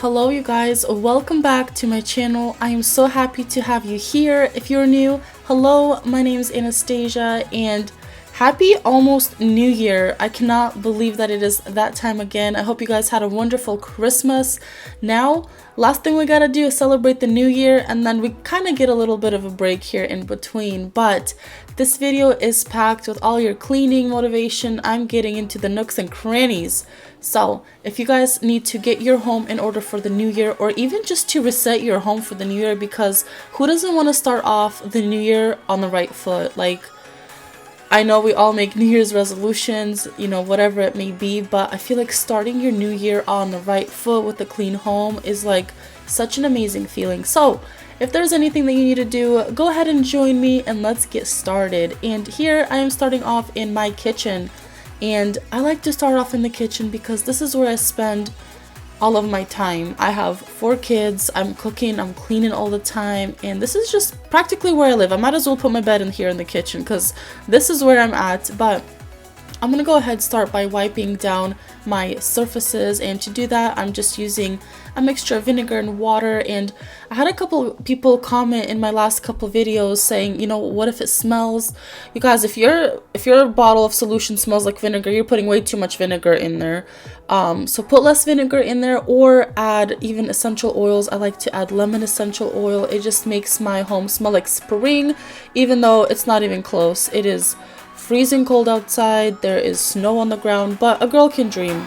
Hello you guys, welcome back to my channel. I am so happy to have you here. If you're new, hello, my name is Anastasia and happy almost New Year. I cannot believe that it is that time again. I hope you guys had a wonderful Christmas. Now, last thing we gotta do is celebrate the new year, and then we kind of get a little bit of a break here in between. But this video is packed with all your cleaning motivation. I'm getting into the nooks and crannies. So if you guys need to get your home in order for the new year, or even just to reset your home for the new year, because who doesn't want to start off the new year on the right foot? Like, I know we all make New Year's resolutions, you know, whatever it may be, but I feel like starting your new year on the right foot with a clean home is like such an amazing feeling. So if there's anything that you need to do, go ahead and join me and let's get started. And here I am starting off in my kitchen. And I like to start off in the kitchen because this is where I spend all of my time. I have 4 kids, I'm cooking, I'm cleaning all the time, and this is just practically where I live. I might as well put my bed in here in the kitchen because this is where I'm at. But I'm gonna go ahead and start by wiping down my surfaces, and to do that I'm just using a mixture of vinegar and water. And I had a couple people comment in my last couple videos saying, you know, what if it smells? You guys, if your bottle of solution smells like vinegar, you're putting way too much vinegar in there. So put less vinegar in there, or add even essential oils. I like to add lemon essential oil. It just makes my home smell like spring, even though it's not even close. It is freezing cold outside, there is snow on the ground, but a girl can dream.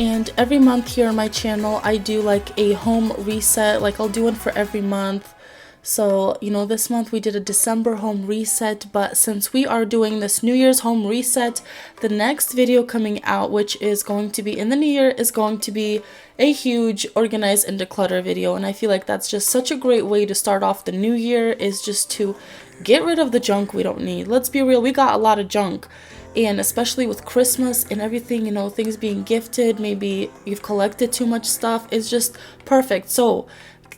And every month here on my channel I do like a home reset, like I'll do one for every month. So, you know, this month we did a December home reset, but since we are doing this New Year's home reset, the next video coming out, which is going to be in the new year, is going to be a huge organize and declutter video. And I feel like that's just such a great way to start off the new year, is just to get rid of the junk we don't need. Let's be real, we got a lot of junk. And especially with Christmas and everything, you know, things being gifted, maybe you've collected too much stuff, it's just perfect. So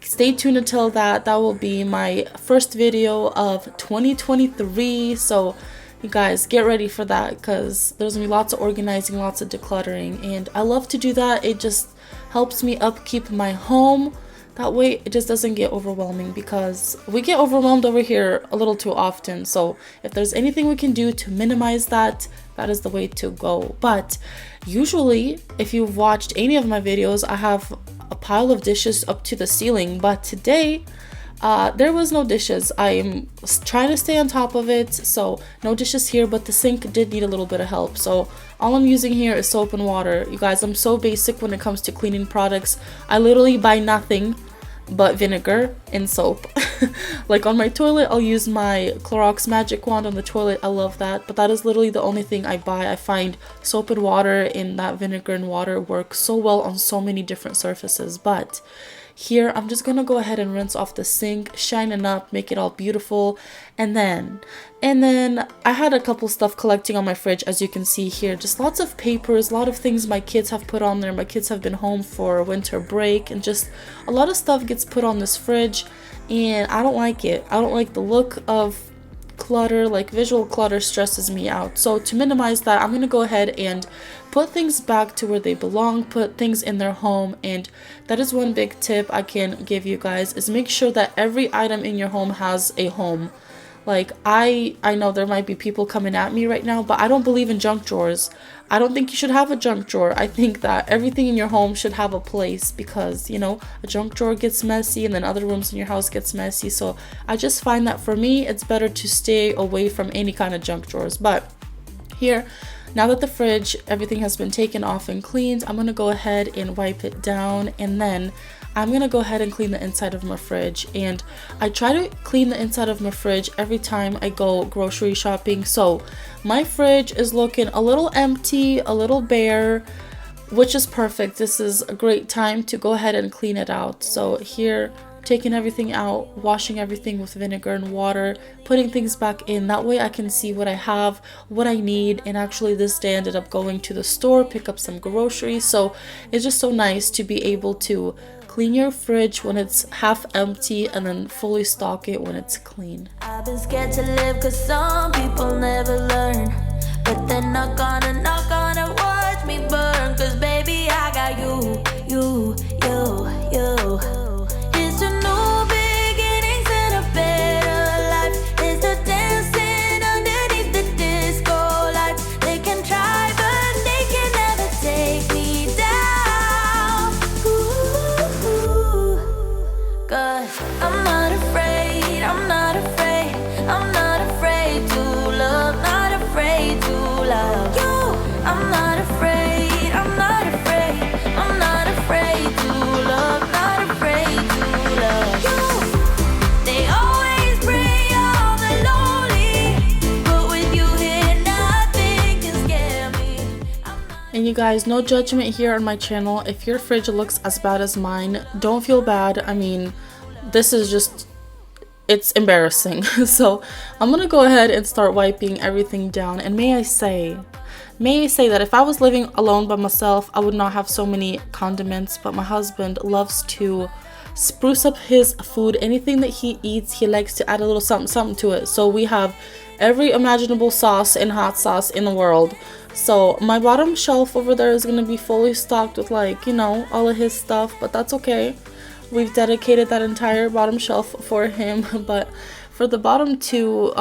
stay tuned until that will be my first video of 2023. So you guys get ready for that, because there's gonna be lots of organizing, lots of decluttering, and I love to do that. It just helps me upkeep my home. That way it just doesn't get overwhelming, because we get overwhelmed over here a little too often. So if there's anything we can do to minimize that, that is the way to go. But usually if you've watched any of my videos, I have a pile of dishes up to the ceiling, but today there was no dishes. I'm trying to stay on top of it, so no dishes here, but the sink did need a little bit of help. So all I'm using here is soap and water. You guys, I'm so basic when it comes to cleaning products. I literally buy nothing but vinegar and soap. Like on my toilet, I'll use my Clorox magic wand on the toilet. I love that, but that is literally the only thing I buy. I find soap and water and that vinegar and water work so well on so many different surfaces. But here I'm just gonna go ahead and rinse off the sink, shine it up, make it all beautiful. And then I had a couple stuff collecting on my fridge, as you can see here. Just lots of papers, a lot of things my kids have put on there. My kids have been home for winter break, and just a lot of stuff gets put on this fridge, and I don't like it. I don't like the look of clutter. Like, visual clutter stresses me out. So to minimize that, I'm gonna go ahead and put things back to where they belong, put things in their home. And that is one big tip I can give you guys, is make sure that every item in your home has a home. Like, I know there might be people coming at me right now, but I don't believe in junk drawers. I don't think you should have a junk drawer. I think that everything in your home should have a place, because, you know, a junk drawer gets messy and then other rooms in your house gets messy. So I just find that for me, it's better to stay away from any kind of junk drawers. But here, now that the fridge, everything has been taken off and cleaned, I'm gonna go ahead and wipe it down, and then I'm gonna go ahead and clean the inside of my fridge. And I try to clean the inside of my fridge every time I go grocery shopping. So my fridge is looking a little empty, a little bare, which is perfect. This is a great time to go ahead and clean it out. So here, taking everything out, washing everything with vinegar and water, putting things back in. That way I can see what I have, what I need. And actually this day I ended up going to the store, pick up some groceries. So it's just so nice to be able to clean your fridge when it's half empty and then fully stock it when it's clean. I've been scared to live cause some people never learn, but they're not gonna watch me burn. Cause baby I got you. It's a new beginnings and a better life. It's the dancing underneath the disco lights. They can try but they can never take me down. Cause I'm not afraid, I'm not afraid, I'm not afraid to love, not afraid to love you. I'm not afraid, I'm not afraid, I'm not afraid to love, not afraid to love you. They always bring all the lonely, but with you here nothing can scare me. And you guys, no judgment here on my channel. If your fridge looks as bad as mine, don't feel bad. I mean, this is just, it's embarrassing. So I'm gonna go ahead and start wiping everything down. And may I say that if I was living alone by myself, I would not have so many condiments, but my husband loves to spruce up his food. Anything that he eats, he likes to add a little something to it. So we have every imaginable sauce and hot sauce in the world. So my bottom shelf over there is gonna be fully stocked with, like, you know, all of his stuff, but that's okay. We've dedicated that entire bottom shelf for him. But for the bottom two,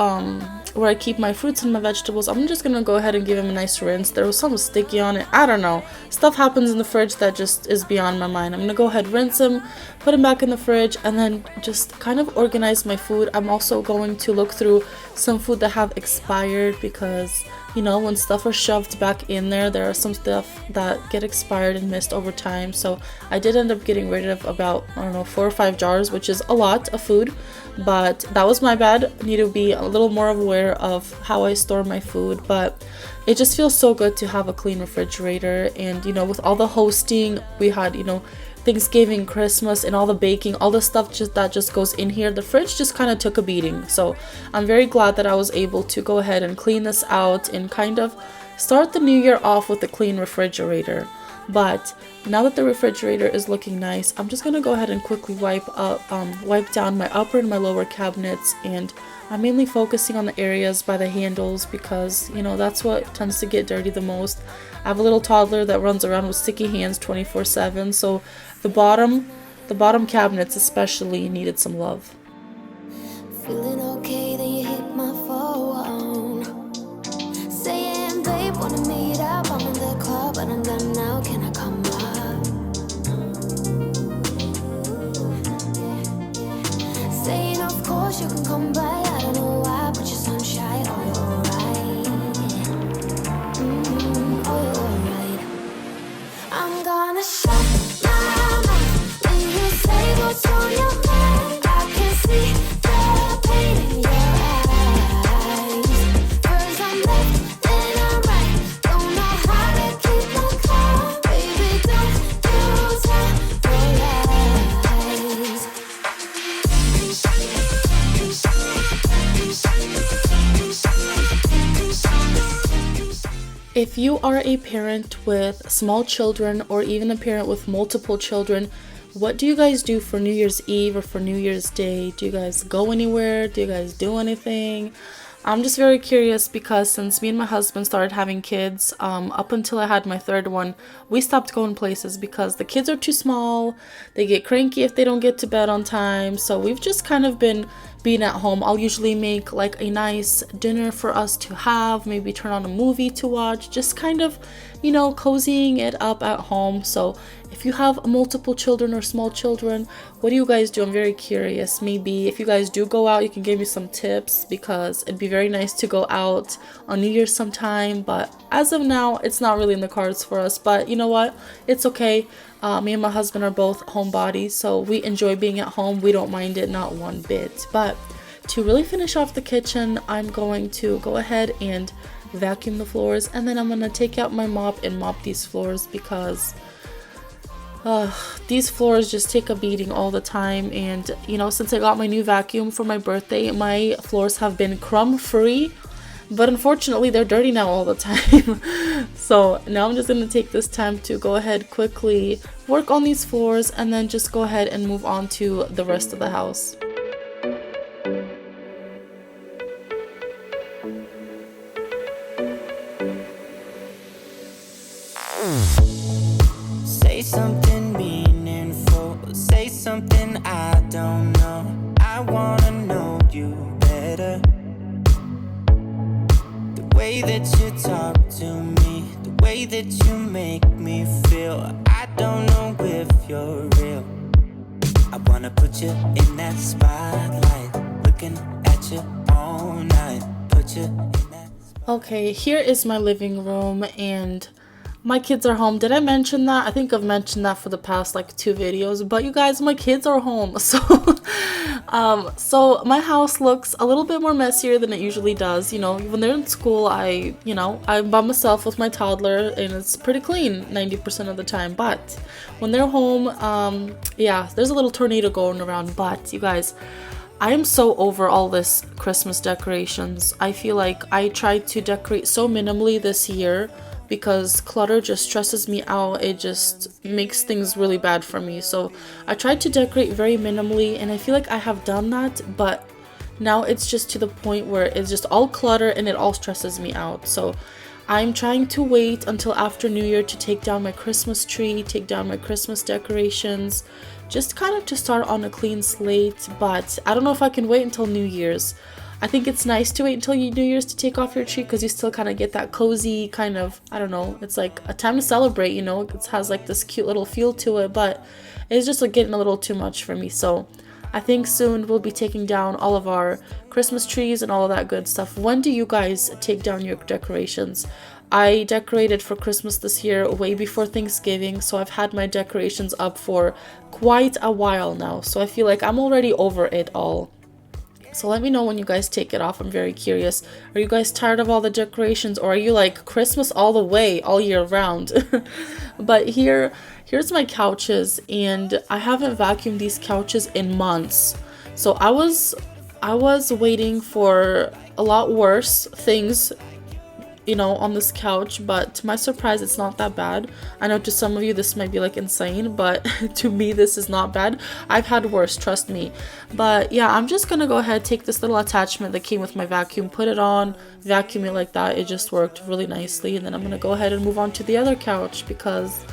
where I keep my fruits and my vegetables, I'm just gonna go ahead and give him a nice rinse. There was something sticky on it. I don't know. Stuff happens in the fridge that just is beyond my mind. I'm gonna go ahead, rinse him, put him back in the fridge, and then just kind of organize my food. I'm also going to look through some food that have expired, because, you know, when stuff are shoved back in there, there are some stuff that get expired and missed over time. So I did end up getting rid of about, I don't know, 4 or 5 jars, which is a lot of food, but that was my bad. I need to be a little more aware of how I store my food. But it just feels so good to have a clean refrigerator. And, you know, with all the hosting we had, you know, Thanksgiving, Christmas, and all the baking, all the stuff that just goes in here, the fridge just kind of took a beating. So I'm very glad that I was able to go ahead and clean this out and kind of start the new year off with a clean refrigerator. But now that the refrigerator is looking nice, I'm just gonna go ahead and quickly wipe down my upper and my lower cabinets. And I'm mainly focusing on the areas by the handles, because, you know, that's what tends to get dirty the most. I have a little toddler that runs around with sticky hands 24/7, so the bottom cabinets especially needed some love. Feeling okay, then you hit my phone, saying, babe, wanna meet up, I'm in the club, but I'm done now, can I come up? Saying, of course you can come by, I don't know why, but you're sunshine, oh you're alright. Oh you're alright. I'm gonna shut my mouth when you say what's on your mind. I can see the pain in your eyes. First I'm left, then I'm right. Don't know how to keep my calm. Baby, don't you tell lies. If you are a parent with small children, or even a parent with multiple children, what do you guys do for New Year's Eve or for New Year's Day? Do you guys go anywhere? Do you guys do anything? I'm just very curious, because since me and my husband started having kids, up until I had my third one, we stopped going places because the kids are too small. They get cranky if they don't get to bed on time. So we've just kind of been being at home. I'll usually make like a nice dinner for us to have, maybe turn on a movie to watch, just kind of, you know, cozying it up at home. So if you have multiple children or small children, what do you guys do? I'm very curious. Maybe if you guys do go out, you can give me some tips, because it'd be very nice to go out on New Year's sometime. But as of now, it's not really in the cards for us. But you know what? It's okay. Me and my husband are both homebodies, so we enjoy being at home. We don't mind it, not one bit. But to really finish off the kitchen, I'm going to go ahead and vacuum the floors, and then I'm going to take out my mop and mop these floors, because these floors just take a beating all the time. And you know, since I got my new vacuum for my birthday, my floors have been crumb free, but unfortunately they're dirty now all the time. So now I'm just going to take this time to go ahead, quickly work on these floors, and then just go ahead and move on to the rest of the house. Say something meaningful, say something I don't know. I wanna know you better. The way that you talk to me, the way that you make me feel, I don't know if you're real. I wanna put you in that spotlight, looking at you all night, put you in that. Okay, here is my living room, and my kids are home. Did I mention that? I think I've mentioned that for the past like 2 videos, but you guys, my kids are home. So my house looks a little bit more messier than it usually does. You know, when they're in school, I'm by myself with my toddler, and it's pretty clean 90% of the time. But when they're home, yeah, there's a little tornado going around. But you guys, I am so over all this Christmas decorations. I feel like I tried to decorate so minimally this year, because clutter just stresses me out. It just makes things really bad for me. So I tried to decorate very minimally, and I feel like I have done that, but now it's just to the point where it's just all clutter and it all stresses me out. So I'm trying to wait until after New Year to take down my Christmas tree, take down my Christmas decorations, just kind of to start on a clean slate. But I don't know if I can wait until New Year's. I think it's nice to wait until New Year's to take off your tree, because you still kind of get that cozy kind of, I don't know, it's like a time to celebrate, you know. It has like this cute little feel to it, but it's just like getting a little too much for me. So I think soon we'll be taking down all of our Christmas trees and all of that good stuff. When do you guys take down your decorations? I decorated for Christmas this year way before Thanksgiving, so I've had my decorations up for quite a while now. So I feel like I'm already over it all. So let me know when you guys take it off. I'm very curious. Are you guys tired of all the decorations, or are you like Christmas all the way, all year round? But here's my couches, and I haven't vacuumed these couches in months. So I was waiting for a lot worse things, you know, on this couch, but to my surprise, it's not that bad. I know to some of you this might be like insane, but to me this is not bad. I've had worse, trust me. But yeah, I'm just gonna go ahead, take this little attachment that came with my vacuum, put it on, vacuum it like that. It just worked really nicely. And then I'm gonna go ahead and move on to the other couch, because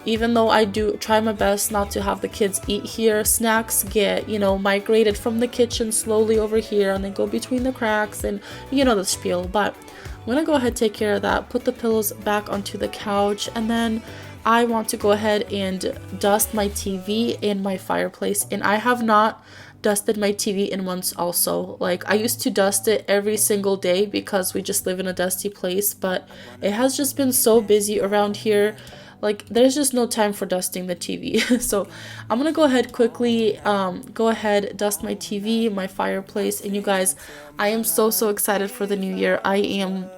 even though I do try my best not to have the kids eat here, snacks get, you know, migrated from the kitchen slowly over here, and they go between the cracks, and you know the spiel. But I'm gonna go ahead, take care of that, put the pillows back onto the couch, and then I want to go ahead and dust my TV and my fireplace. And I have not dusted my TV in months also. Like, I used to dust it every single day because we just live in a dusty place, but it has just been so busy around here. Like, there's just no time for dusting the TV. So I'm gonna go ahead quickly, dust my TV, my fireplace. And you guys, I am so excited for the new year. I am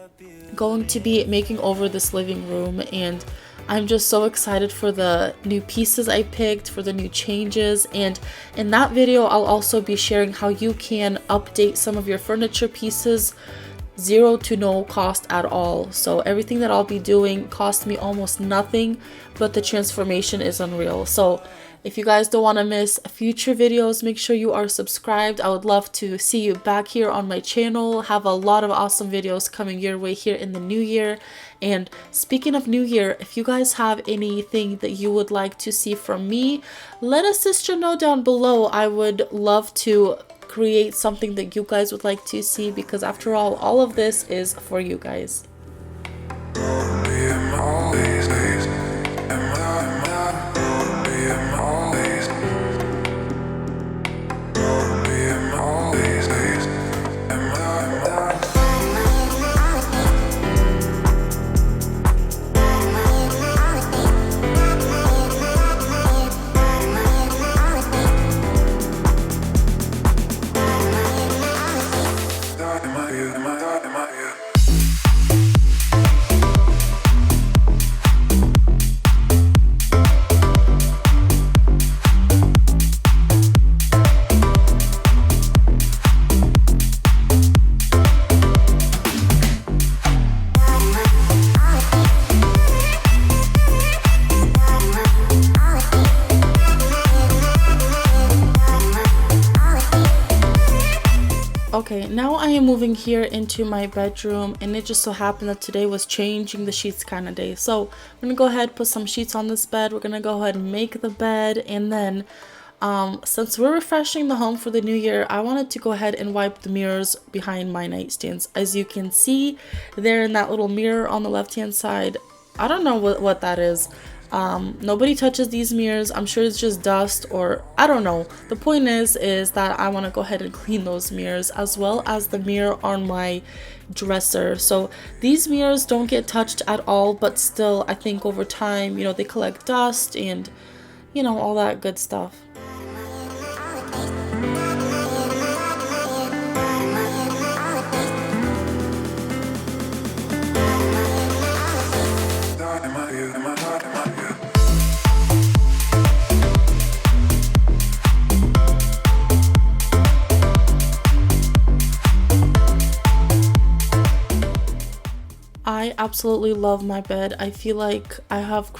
going to be making over this living room, and I'm just so excited for the new pieces I picked, for the new changes. And in that video, I'll also be sharing how you can update some of your furniture pieces, zero to no cost at all. So everything that I'll be doing cost me almost nothing, but the transformation is unreal. So if you guys don't want to miss future videos, make sure you are subscribed. I would love to see you back here on my channel. Have a lot of awesome videos coming your way here in the new year. And speaking of new year, if you guys have anything that you would like to see from me, let a sister know down below. I would love to create something that you guys would like to see, because after all of this is for you guys. Okay, now I am moving here into my bedroom, and it just so happened that today was changing the sheets kind of day. So we're gonna go ahead, put some sheets on this bed. We're gonna go ahead and make the bed, and then since we're refreshing the home for the new year, I wanted to go ahead and wipe the mirrors behind my nightstands. As you can see there in that little mirror on the left hand side, I don't know what that is. Nobody touches these mirrors. I'm sure it's just dust, or I don't know. The point is that I want to go ahead and clean those mirrors, as well as the mirror on my dresser. So these mirrors don't get touched at all, but still I think over time, you know, they collect dust and, you know, all that good stuff. I absolutely love my bed. I feel like I have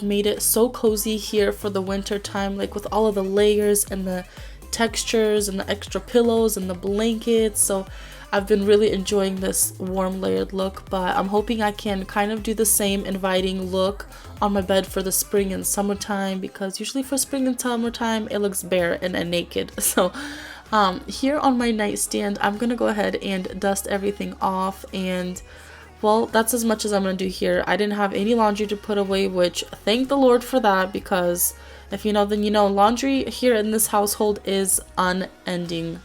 made it so cozy here for the winter time, like with all of the layers and the textures and the extra pillows and the blankets. So I've been really enjoying this warm layered look, but I'm hoping I can kind of do the same inviting look on my bed for the spring and summertime, because usually for spring and summertime it looks bare and naked. So here on my nightstand, I'm gonna go ahead and dust everything off, and well, that's as much as I'm gonna do here. I didn't have any laundry to put away, which thank the Lord for that, because if you know, then you know, laundry here in this household is unending.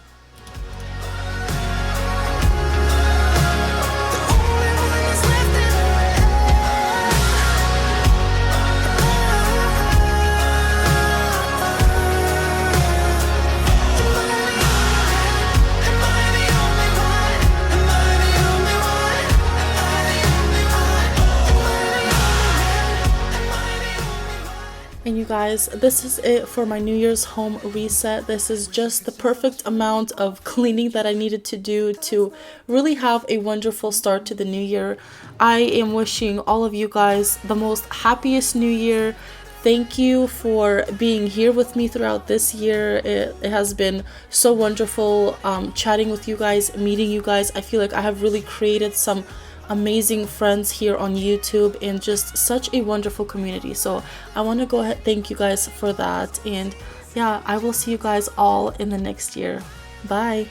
And you guys, this is it for my New Year's home reset. This is just the perfect amount of cleaning that I needed to do to really have a wonderful start to the new year. I am wishing all of you guys the most happiest new year. Thank you for being here with me throughout this year. It has been so wonderful chatting with you guys, meeting you guys. I feel like I have really created some amazing friends here on YouTube and just such a wonderful community. So I want to go ahead, thank you guys for that. And yeah, I will see you guys all in the next year. Bye.